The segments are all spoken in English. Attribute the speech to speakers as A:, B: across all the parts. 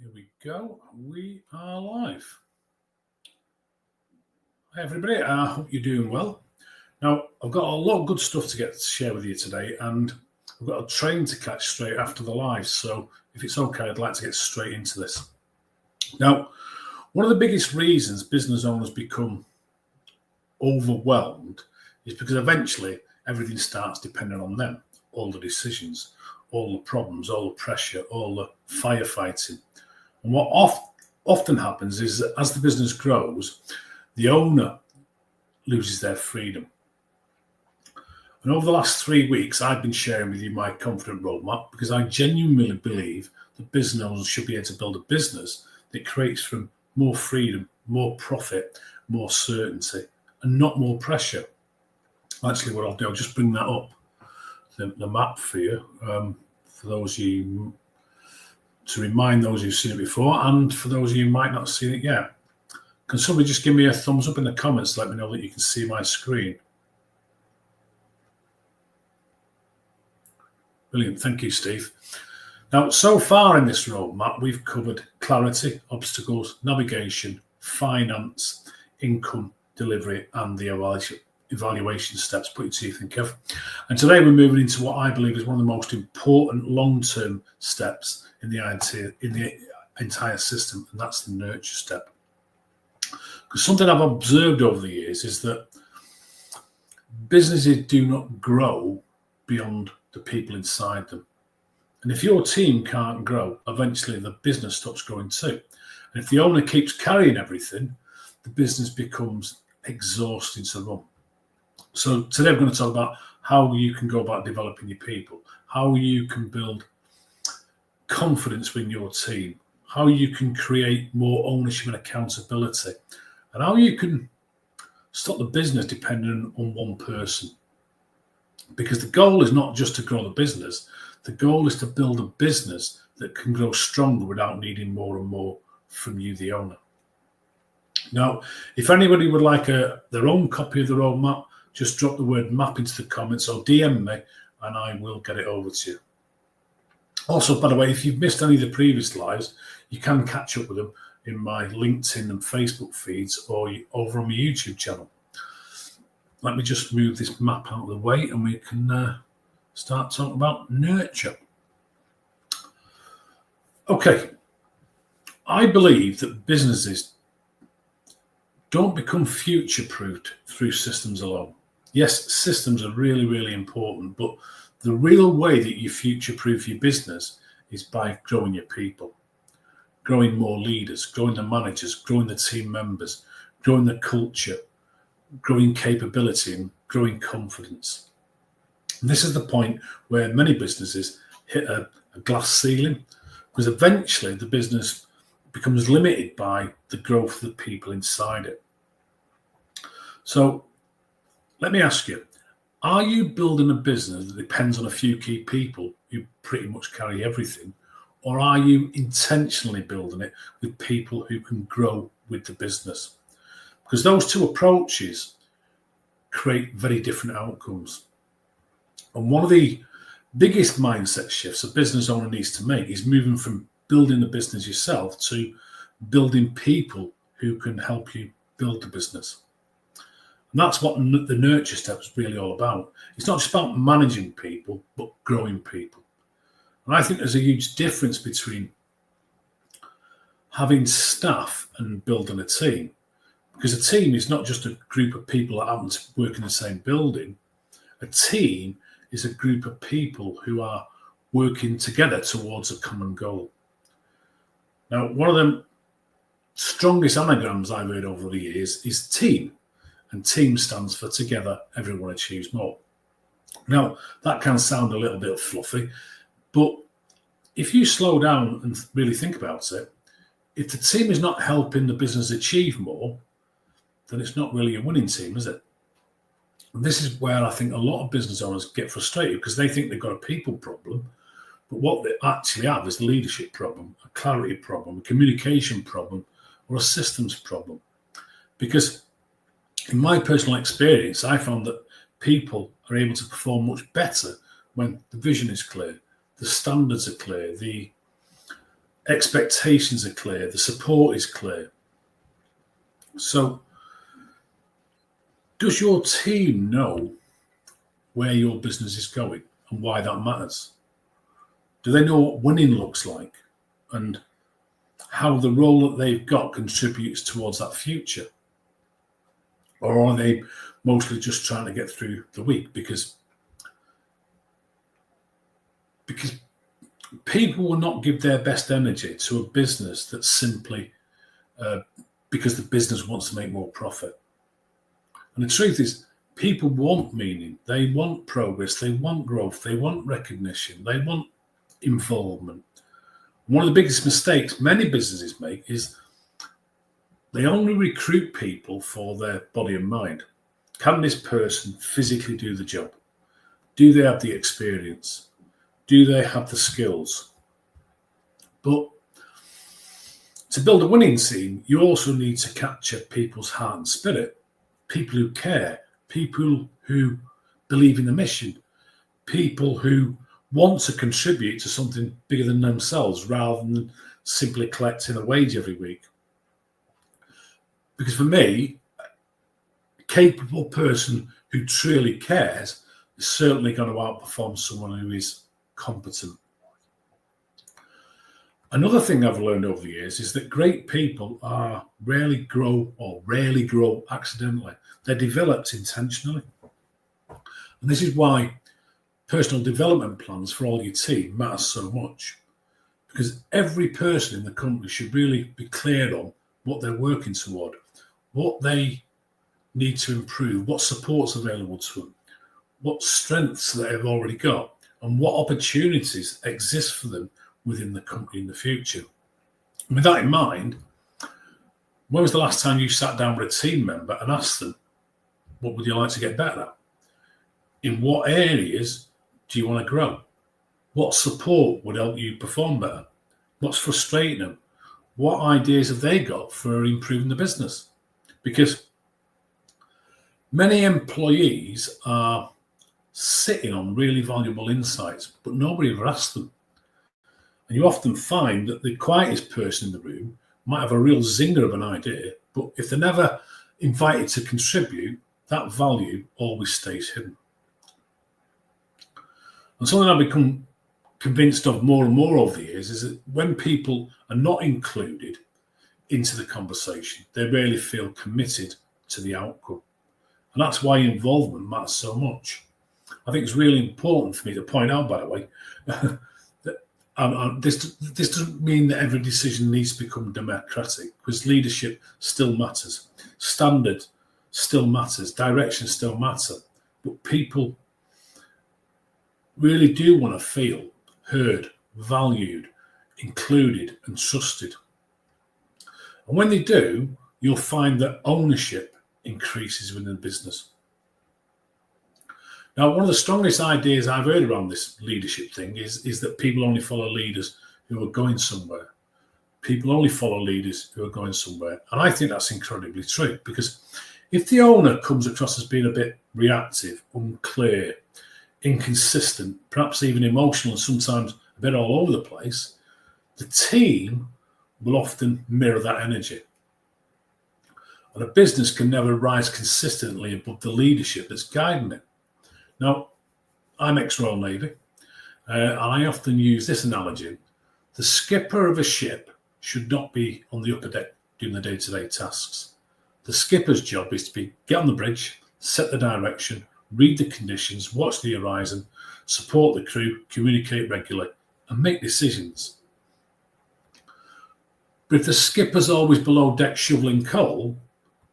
A: Here we go. We are live. Hi everybody, I hope you're doing well. Now, I've got a lot of good stuff to share with you today, and I've got a train to catch straight after the live, so if it's okay, I'd like to get straight into this. Now, one of the biggest reasons business owners become overwhelmed is because eventually everything starts depending on them. All the decisions, all the problems, all the pressure, all the firefighting. And what often happens is that as the business grows, the owner loses their freedom. And over the last 3 weeks, I've been sharing with you my confident roadmap because I genuinely believe that business owners should be able to build a business that creates from more freedom, more profit, more certainty, and not more pressure. Actually, what I'll do, I'll just bring that up, the map for you, for those of you, to remind those who've seen it before, and for those of you who might not have seen it yet. Can somebody just give me a thumbs up in the comments to let me know that you can see my screen? Brilliant, thank you, Steve. Now, so far in this roadmap, we've covered clarity, obstacles, navigation, finance, income, delivery, and the evaluation steps. Put your teeth in, Kev. And today we're moving into what I believe is one of the most important long-term steps in the entire system, and that's the nurture step. Because something I've observed over the years is that businesses do not grow beyond the people inside them. And if your team can't grow, eventually the business stops growing too. And if the owner keeps carrying everything, the business becomes exhausting to run. So today we're going to talk about how you can go about developing your people, how you can build confidence within your team, how you can create more ownership and accountability, and how you can stop the business depending on one person. Because the goal is not just to grow the business, the goal is to build a business that can grow stronger without needing more and more from you, the owner. Now, if anybody would like their own copy of the roadmap, just drop the word map into the comments or DM me and I will get it over to you. Also, by the way, if you've missed any of the previous lives, you can catch up with them in my LinkedIn and Facebook feeds or over on my YouTube channel. Let me just move this map out of the way and we can start talking about nurture. Okay, I believe that businesses don't become future-proofed through systems alone. Yes, systems are really, really important, but the real way that you future-proof your business is by growing your people, growing more leaders, growing the managers, growing the team members, growing the culture, growing capability, and growing confidence. And this is the point where many businesses hit a glass ceiling, because eventually the business becomes limited by the growth of the people inside it. So let me ask you, are you building a business that depends on a few key people who pretty much carry everything, or are you intentionally building it with people who can grow with the business? Because those two approaches create very different outcomes. And one of the biggest mindset shifts a business owner needs to make is moving from building the business yourself to building people who can help you build the business. And that's what the nurture step is really all about. It's not just about managing people, but growing people. And I think there's a huge difference between having staff and building a team. Because a team is not just a group of people that happen to work in the same building. A team is a group of people who are working together towards a common goal. Now, one of the strongest anagrams I've heard over the years is team. And team stands for together, everyone achieves more. Now, that can sound a little bit fluffy, but if you slow down and really think about it, if the team is not helping the business achieve more, then it's not really a winning team, is it? And this is where I think a lot of business owners get frustrated because they think they've got a people problem, but what they actually have is a leadership problem, a clarity problem, a communication problem, or a systems problem. Because in my personal experience, I found that people are able to perform much better when the vision is clear, the standards are clear, the expectations are clear, the support is clear. So, does your team know where your business is going and why that matters? Do they know what winning looks like and how the role that they've got contributes towards that future? Or are they mostly just trying to get through the week? Because people will not give their best energy to a business that's simply because the business wants to make more profit. And the truth is, people want meaning, they want progress, they want growth, they want recognition, they want involvement. One of the biggest mistakes many businesses make is they only recruit people for their body and mind. Can this person physically do the job? Do they have the experience? Do they have the skills? But to build a winning team, you also need to capture people's heart and spirit, people who care, people who believe in the mission, people who want to contribute to something bigger than themselves rather than simply collecting a wage every week. Because for me, a capable person who truly cares is certainly going to outperform someone who is competent. Another thing I've learned over the years is that great people rarely grow accidentally. They're developed intentionally. And this is why personal development plans for all your team matter so much. Because every person in the company should really be clear on what they're working toward, what they need to improve, what support's available to them, what strengths they've already got, and what opportunities exist for them within the company in the future. And with that in mind, when was the last time you sat down with a team member and asked them, what would you like to get better at? In what areas do you want to grow? What support would help you perform better? What's frustrating them? What ideas have they got for improving the business? Because many employees are sitting on really valuable insights, but nobody ever asks them. And you often find that the quietest person in the room might have a real zinger of an idea, but if they're never invited to contribute, that value always stays hidden. And something I've become convinced of more and more over the years is that when people are not included into the conversation, they rarely feel committed to the outcome. And that's why involvement matters so much. I think it's really important for me to point out, by the way, that this doesn't mean that every decision needs to become democratic, because leadership still matters. Standard still matters. Direction still matter. But people really do want to feel heard, valued, included, and trusted. And when they do, you'll find that ownership increases within the business. Now, one of the strongest ideas I've heard around this leadership thing is that people only follow leaders who are going somewhere. People only follow leaders who are going somewhere. And I think that's incredibly true, because if the owner comes across as being a bit reactive, unclear, inconsistent, perhaps even emotional, and sometimes a bit all over the place, the team will often mirror that energy. And a business can never rise consistently above the leadership that's guiding it. Now, I'm ex-Royal Navy, and I often use this analogy. The skipper of a ship should not be on the upper deck doing the day-to-day tasks. The skipper's job is to get on the bridge, set the direction, read the conditions, watch the horizon, support the crew, communicate regularly, and make decisions. But if the skipper's always below deck shoveling coal,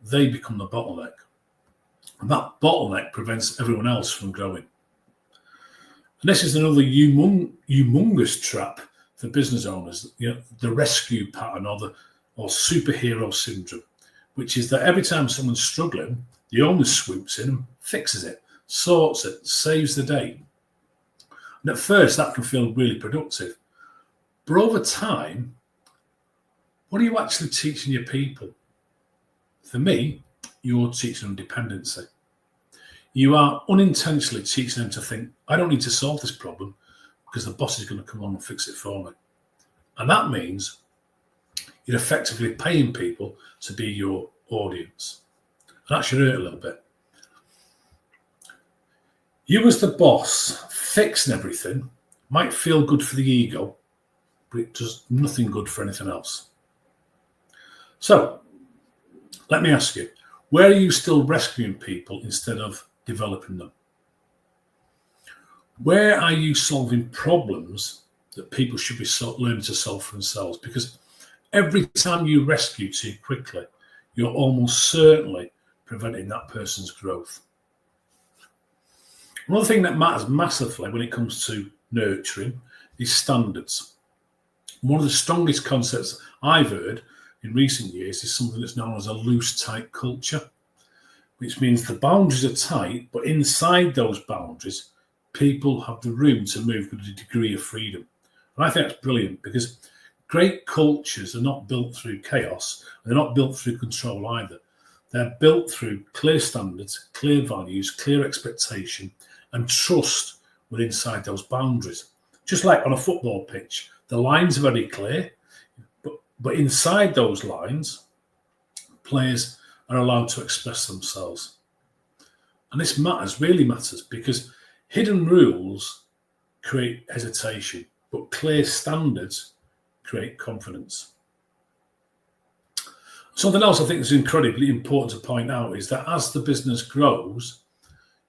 A: they become the bottleneck. And that bottleneck prevents everyone else from growing. And this is another humongous trap for business owners, the rescue pattern or superhero syndrome, which is that every time someone's struggling, the owner swoops in and fixes it, sorts it, saves the day. And at first, that can feel really productive. But over time, what are you actually teaching your people? For me, you're teaching them dependency. You are unintentionally teaching them to think, I don't need to solve this problem because the boss is going to come along and fix it for me. And that means you're effectively paying people to be your audience. And that should hurt a little bit. You as the boss fixing everything might feel good for the ego, but it does nothing good for anything else. So, let me ask you, where are you still rescuing people instead of developing them? Where are you solving problems that people should be learning to solve for themselves? Because every time you rescue too quickly, you're almost certainly preventing that person's growth. Another thing that matters massively when it comes to nurturing is standards. One of the strongest concepts I've heard in recent years is something that's known as a loose, tight culture, which means the boundaries are tight, but inside those boundaries, people have the room to move with a degree of freedom. And I think that's brilliant, because great cultures are not built through chaos, and they're not built through control either. They're built through clear standards, clear values, clear expectation, and trust within inside those boundaries. Just like on a football pitch, the lines are very clear, but inside those lines, players are allowed to express themselves. And this really matters, because hidden rules create hesitation, but clear standards create confidence. Something else I think is incredibly important to point out is that as the business grows,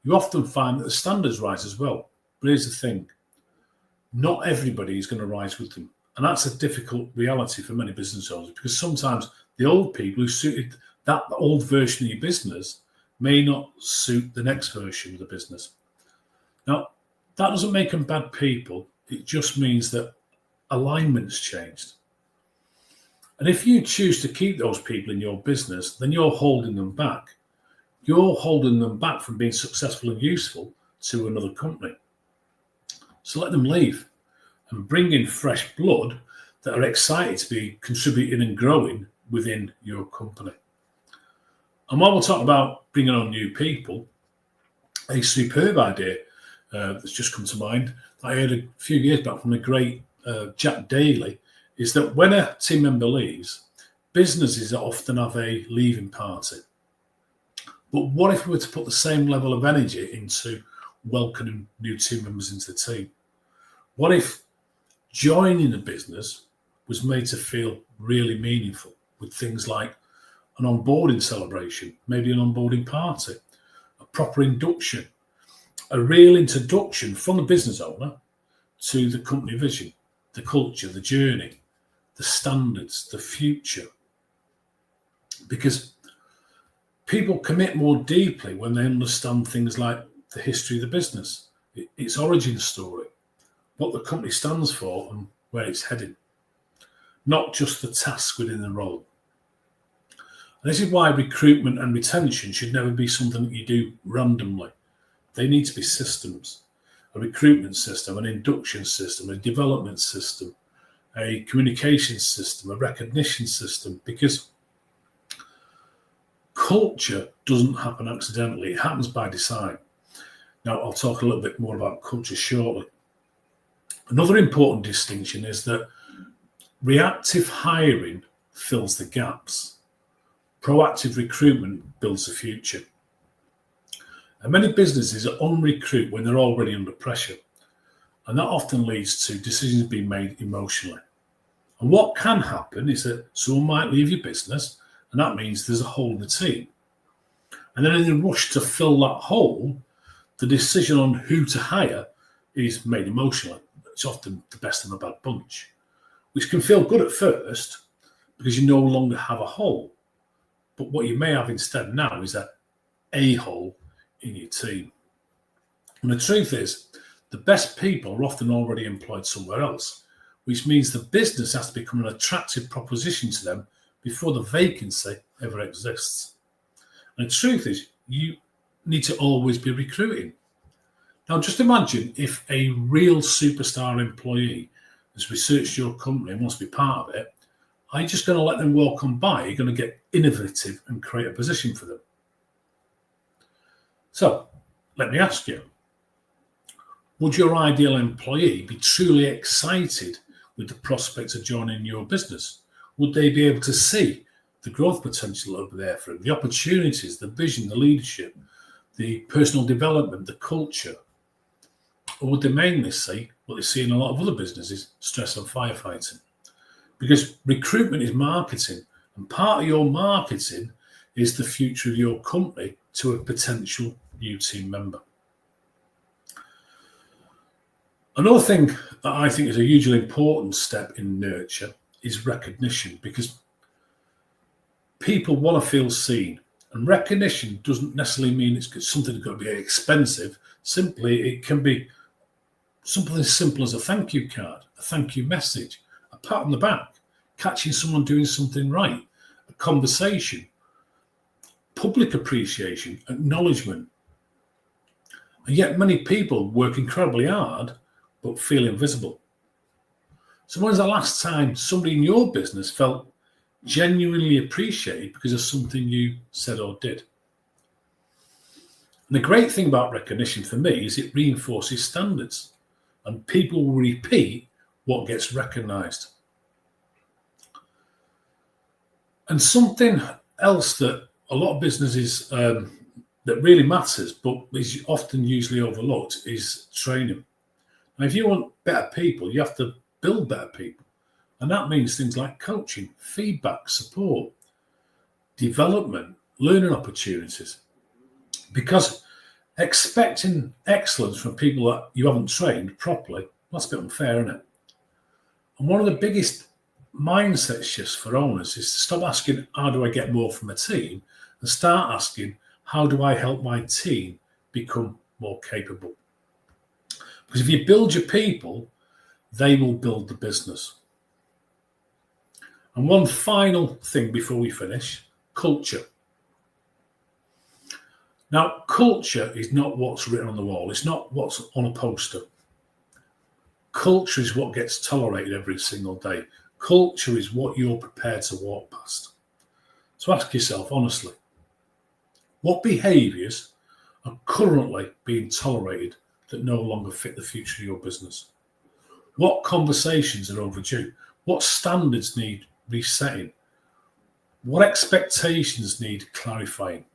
A: you often find that the standards rise as well. But here's the thing, not everybody is going to rise with them. And that's a difficult reality for many business owners, because sometimes the old people who suited that old version of your business may not suit the next version of the business. Now, that doesn't make them bad people. It just means that alignment's changed. And if you choose to keep those people in your business, then you're holding them back. You're holding them back from being successful and useful to another company. So let them leave and bring in fresh blood that are excited to be contributing and growing within your company. And while we're talking about bringing on new people, a superb idea that's just come to mind, I heard a few years back from the great Jack Daly, is that when a team member leaves, businesses often have a leaving party. But what if we were to put the same level of energy into welcoming new team members into the team? What if joining a business was made to feel really meaningful, with things like an onboarding celebration, maybe an onboarding party, a proper induction, a real introduction from the business owner to the company vision, the culture, the journey, the standards, the future? Because people commit more deeply when they understand things like the history of the business, its origin story, what the company stands for and where it's heading, not just the task within the role. And this is why recruitment and retention should never be something that you do randomly. They need to be systems, a recruitment system, an induction system, a development system, a communication system, a recognition system, because culture doesn't happen accidentally. It happens by design. Now, I'll talk a little bit more about culture shortly. Another important distinction is that reactive hiring fills the gaps. Proactive recruitment builds the future. And many businesses unrecruit when they're already under pressure. And that often leads to decisions being made emotionally. And what can happen is that someone might leave your business, and that means there's a hole in the team. And then in the rush to fill that hole, the decision on who to hire is made emotionally. It's often the best of a bad bunch, which can feel good at first because you no longer have a hole. But what you may have instead now is a hole in your team. And the truth is, the best people are often already employed somewhere else, which means the business has to become an attractive proposition to them before the vacancy ever exists. And the truth is, you need to always be recruiting. Now, just imagine if a real superstar employee has researched your company and wants to be part of it. Are you just going to let them walk on by? You're going to get innovative and create a position for them. So, let me ask you, would your ideal employee be truly excited with the prospect of joining your business? Would they be able to see the growth potential over there for them, the opportunities, the vision, the leadership, the personal development, the culture? Or would they mainly see what they see in a lot of other businesses, stress and firefighting? Because recruitment is marketing, and part of your marketing is the future of your company to a potential new team member. Another thing that I think is a hugely important step in nurture is recognition, because people want to feel seen. And recognition doesn't necessarily mean it's something that's going to be expensive. Simply, it can be something as simple as a thank you card, a thank you message, a pat on the back, catching someone doing something right, a conversation, public appreciation, acknowledgement. And yet many people work incredibly hard but feel invisible. So when's the last time somebody in your business felt genuinely appreciated because of something you said or did? And the great thing about recognition for me is it reinforces standards, and people will repeat what gets recognized. And something else that a lot of businesses that really matters, but is often usually overlooked, is training. Now, if you want better people, you have to build better people. And that means things like coaching, feedback, support, development, learning opportunities. Because expecting excellence from people that you haven't trained properly, that's a bit unfair, isn't it? And one of the biggest mindset shifts for owners is to stop asking, how do I get more from a team? And start asking, how do I help my team become more capable? Because if you build your people, they will build the business. And one final thing before we finish, culture. Now, culture is not what's written on the wall. It's not what's on a poster. Culture is what gets tolerated every single day. Culture is what you're prepared to walk past. So ask yourself honestly, what behaviours are currently being tolerated that no longer fit the future of your business? What conversations are overdue? What standards need resetting? What expectations need clarifying?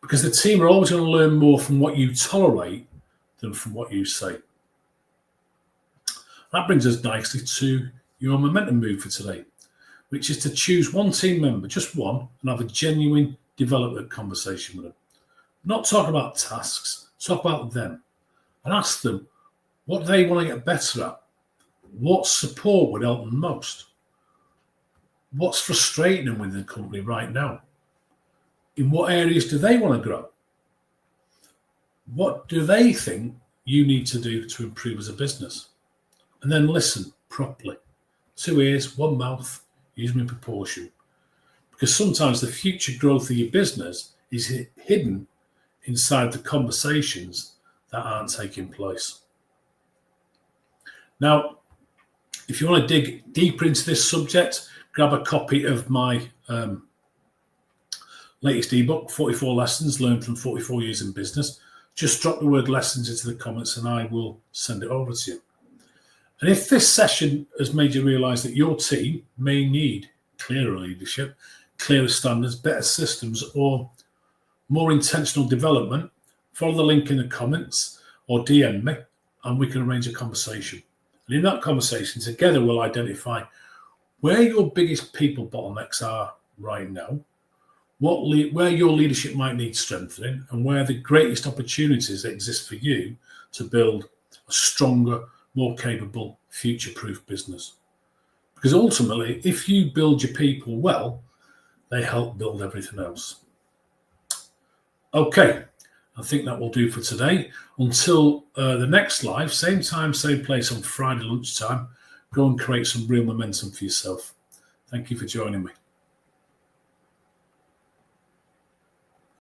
A: Because the team are always going to learn more from what you tolerate than from what you say. That brings us nicely to your momentum move for today, which is to choose one team member, just one, and have a genuine development conversation with them. Not talk about tasks, talk about them, and ask them what they want to get better at. What support would help them most? What's frustrating them within the company right now? In what areas do they want to grow? What do they think you need to do to improve as a business? And then listen properly. 2 ears, 1 mouth, use them in proportion. Because sometimes the future growth of your business is hidden inside the conversations that aren't taking place. Now, if you want to dig deeper into this subject, grab a copy of my latest ebook, 44 Lessons Learned from 44 Years in Business. Just drop the word lessons into the comments and I will send it over to you. And if this session has made you realise that your team may need clearer leadership, clearer standards, better systems, or more intentional development, follow the link in the comments or DM me and we can arrange a conversation. And in that conversation, together we'll identify where your biggest people bottlenecks are right now, where your leadership might need strengthening, and where the greatest opportunities exist for you to build a stronger, more capable, future-proof business. Because ultimately, if you build your people well, they help build everything else. Okay, I think that will do for today. Until the next live, same time, same place on Friday lunchtime, go and create some real momentum for yourself. Thank you for joining me.